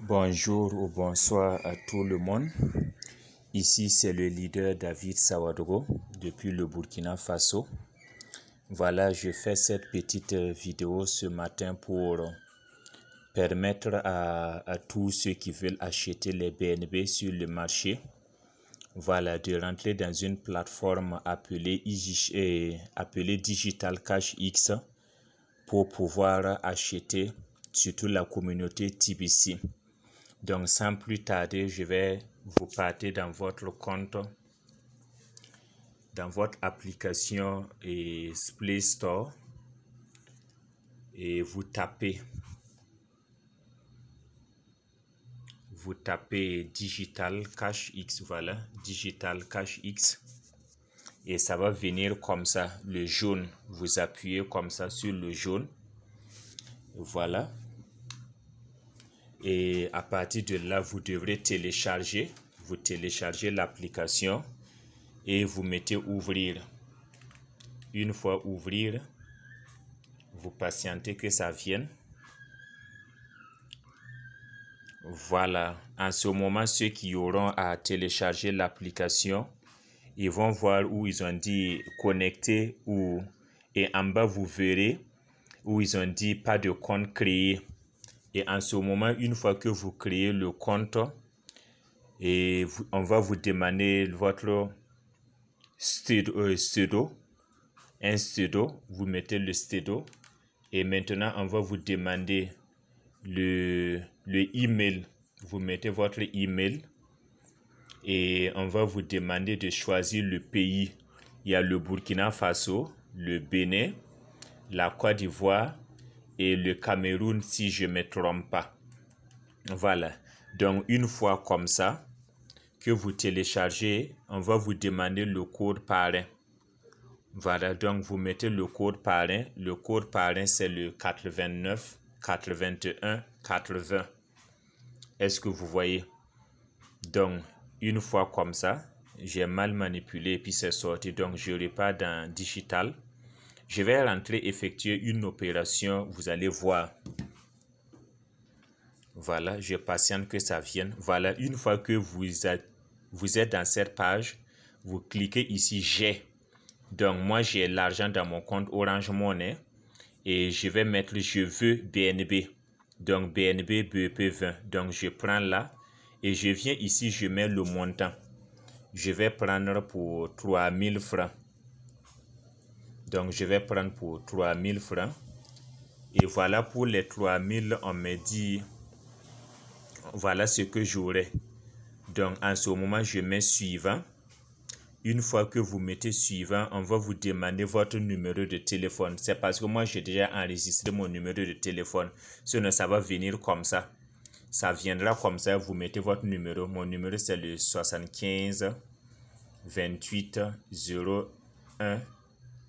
Bonjour ou bonsoir à tout le monde. Ici, c'est le leader David Sawadoro depuis le Burkina Faso. Voilà, je fais cette petite vidéo ce matin pour permettre à tous ceux qui veulent acheter les BNB sur le marché, voilà, de rentrer dans une plateforme appelée Digital Cash X pour pouvoir acheter surtout la communauté TBC. Donc sans plus tarder, je vais vous partir dans votre compte, dans votre application et Play Store, et vous tapez Digital Cash X, voilà, Digital Cash X, et ça va venir comme ça, le jaune. Vous appuyez comme ça sur le jaune, voilà. Et à partir de là, vous devrez télécharger. Vous téléchargez l'application et vous mettez ouvrir. Une fois ouvrir, vous patientez que ça vienne. Voilà. En ce moment, ceux qui auront à télécharger l'application, ils vont voir où ils ont dit connecter et en bas, vous verrez où ils ont dit pas de compte créé. Et en ce moment, une fois que vous créez le compte, on va vous demander votre pseudo, un pseudo, vous mettez le pseudo, et maintenant on va vous demander le email, vous mettez votre email, et on va vous demander de choisir le pays. Il y a le Burkina Faso, le Bénin, la Côte d'Ivoire et le Cameroun si je ne me trompe pas. Voilà, donc une fois comme ça que vous téléchargez, on va vous demander le code parrain. Voilà, donc vous mettez le code parrain. Le code parrain, c'est le 89 81 80. Est-ce que vous voyez? Donc, une fois comme ça, j'ai mal manipulé et puis c'est sorti. Donc, je repars dans Digital. Je vais rentrer effectuer une opération. Vous allez voir. Voilà, je patiente que ça vienne. Voilà, une fois que vous êtes dans cette page, vous cliquez ici J'ai. Donc, moi, j'ai l'argent dans mon compte Orange Money et je vais mettre je veux BNB. Donc, BNB BEP 20. Donc, je prends là et je viens ici, je mets le montant. Je vais prendre pour 3000 francs. Donc, je vais prendre pour 3000 francs. Et voilà, pour les 3000, on me dit, voilà ce que j'aurai. Donc, en ce moment, je mets suivant. Une fois que vous mettez suivant, on va vous demander votre numéro de téléphone. C'est parce que moi, j'ai déjà enregistré mon numéro de téléphone. Sinon, ça va venir comme ça. Ça viendra comme ça, vous mettez votre numéro. Mon numéro, c'est le 75 28 01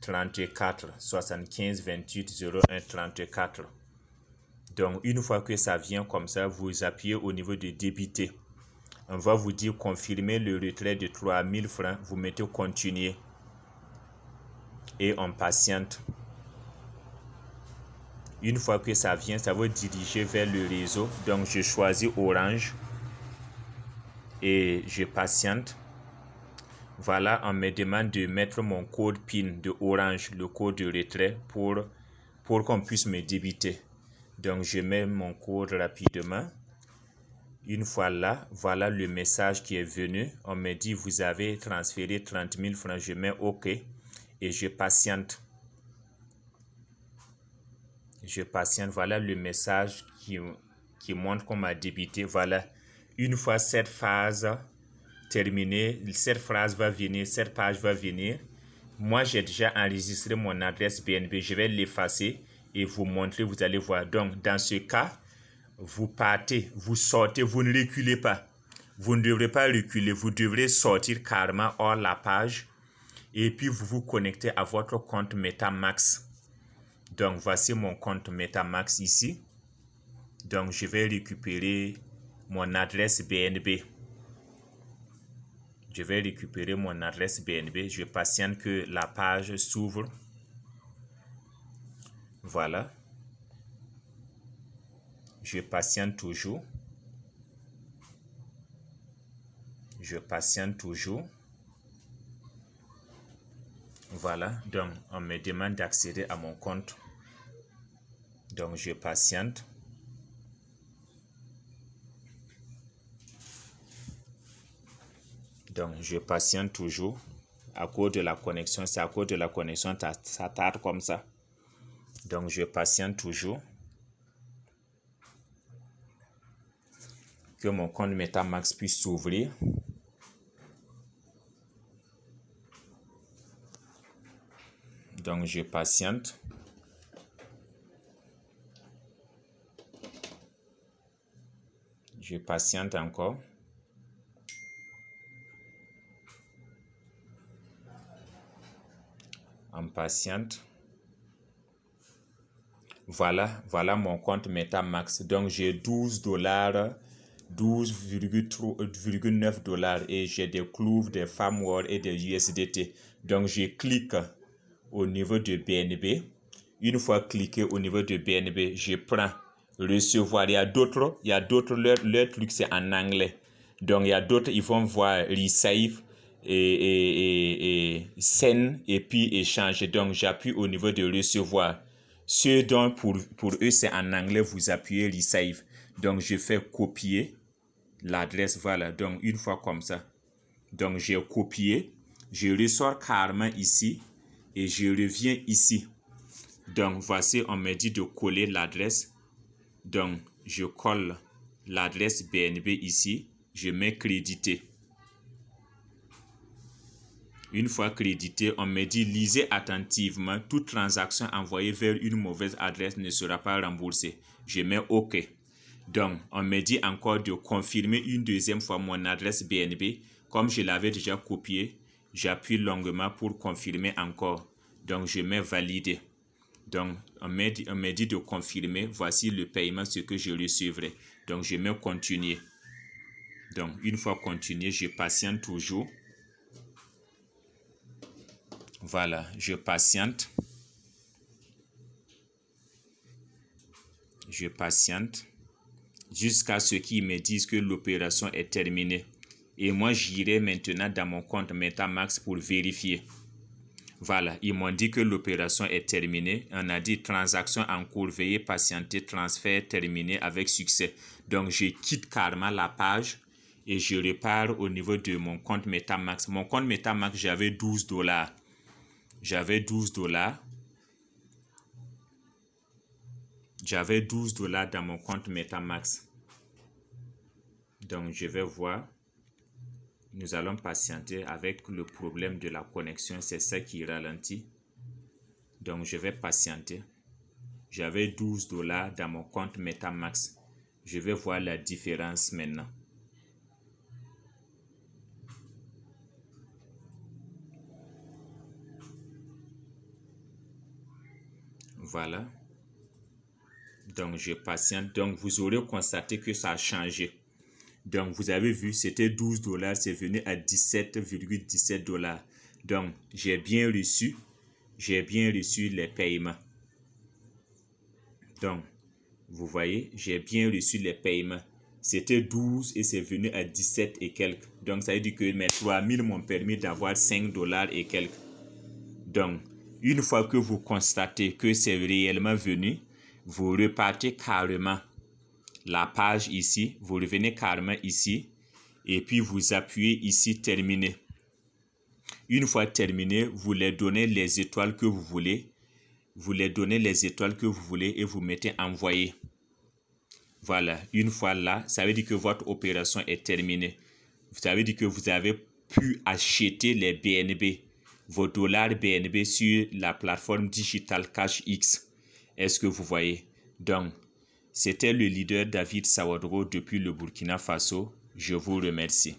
34. 75 28 01 34. Donc, une fois que ça vient comme ça, vous appuyez au niveau de débiter. On va vous dire confirmer le retrait de 3000 francs. Vous mettez continuer. Et on patiente. Une fois que ça vient, ça va diriger vers le réseau. Donc, je choisis Orange. Et je patiente. Voilà, on me demande de mettre mon code PIN de Orange, le code de retrait, pour qu'on puisse me débiter. Donc, je mets mon code rapidement. Une fois là, voilà le message qui est venu. On me dit, vous avez transféré 30 000 francs. Je mets OK et je patiente. Je patiente. Voilà le message qui montre qu'on m'a débité. Voilà. Une fois cette phase terminée, cette phrase va venir, cette page va venir. Moi, j'ai déjà enregistré mon adresse BNB. Je vais l'effacer et vous montrer. Vous allez voir. Donc, dans ce cas, vous partez, vous sortez, vous ne reculez pas. Vous ne devrez pas reculer, vous devrez sortir carrément hors la page et puis vous vous connectez à votre compte MetaMask. Donc, voici mon compte MetaMask ici. Donc, je vais récupérer mon adresse BNB. Je vais récupérer mon adresse BNB. Je patiente que la page s'ouvre. Voilà. Je patiente toujours. je patiente toujours. Voilà, donc on me demande d'accéder à mon compte. Donc je patiente. Donc je patiente toujours. À cause de la connexion, c'est à cause de la connexion, ça tarde comme ça. Donc je patiente toujours. Que mon compte MetaMask puisse s'ouvrir. Donc je patiente. Je patiente encore. On patiente. Voilà mon compte MetaMask. Donc j'ai 12 dollars, 12,9 dollars et j'ai des clous, des Farmworld et des USDT. Donc je clique au niveau de BNB. Une fois cliqué au niveau de BNB, je prends recevoir. Il y a d'autres, leur truc c'est en anglais. Donc il y a d'autres, ils vont voir receive et send et puis échange. Donc j'appuie au niveau de recevoir. Ceux dont pour eux c'est en anglais, vous appuyez receive. Donc je fais copier l'adresse, voilà. Donc une fois comme ça, donc j'ai copié, je ressors carrément ici et je reviens ici. Donc voici, on me dit de coller l'adresse. Donc je colle l'adresse BNB ici, je mets crédité. Une fois crédité, on me dit lisez attentivement, toute transaction envoyée vers une mauvaise adresse ne sera pas remboursée. Je mets OK. Donc, on me dit encore de confirmer une deuxième fois mon adresse BNB. Comme je l'avais déjà copié, j'appuie longuement pour confirmer encore. Donc, je mets valider. Donc, on me dit de confirmer. Voici le paiement, ce que je recevrai. Donc, je mets continuer. Donc, une fois continué, je patiente toujours. Voilà, je patiente. Je patiente jusqu'à ce qu'ils me disent que l'opération est terminée. Et moi, j'irai maintenant dans mon compte MetaMask pour vérifier. Voilà, ils m'ont dit que l'opération est terminée. On a dit transaction en cours, veuillez patienter, transfert terminé avec succès. Donc, je quitte carrément la page et je repars au niveau de mon compte MetaMask. Mon compte MetaMask, j'avais 12 dollars. J'avais 12 dollars. J'avais 12 dollars dans mon compte MetaMask. Donc, je vais voir. Nous allons patienter avec le problème de la connexion. C'est ça qui ralentit. Donc, je vais patienter. J'avais 12 dollars dans mon compte MetaMask. Je vais voir la différence maintenant. Voilà. Donc, je patiente. Donc, vous aurez constaté que ça a changé. Donc, vous avez vu, c'était 12 dollars, c'est venu à 17,17 dollars. Donc, j'ai bien reçu les paiements. Donc, vous voyez, j'ai bien reçu les paiements. C'était 12 et c'est venu à 17 et quelques. Donc, ça veut dire que mes 3000 m'ont permis d'avoir 5 dollars et quelques. Donc, une fois que vous constatez que c'est réellement venu, vous repartez carrément la page ici, vous revenez carrément ici et puis vous appuyez ici terminer. Une fois terminé, vous les donnez les étoiles que vous voulez. Vous les donnez les étoiles que vous voulez et vous mettez envoyer. Voilà, une fois là, ça veut dire que votre opération est terminée. Ça veut dire que vous avez pu acheter les BNB, vos dollars BNB sur la plateforme Digital Cash X. Est-ce que vous voyez? Donc, c'était le leader David Sawadro depuis le Burkina Faso. Je vous remercie.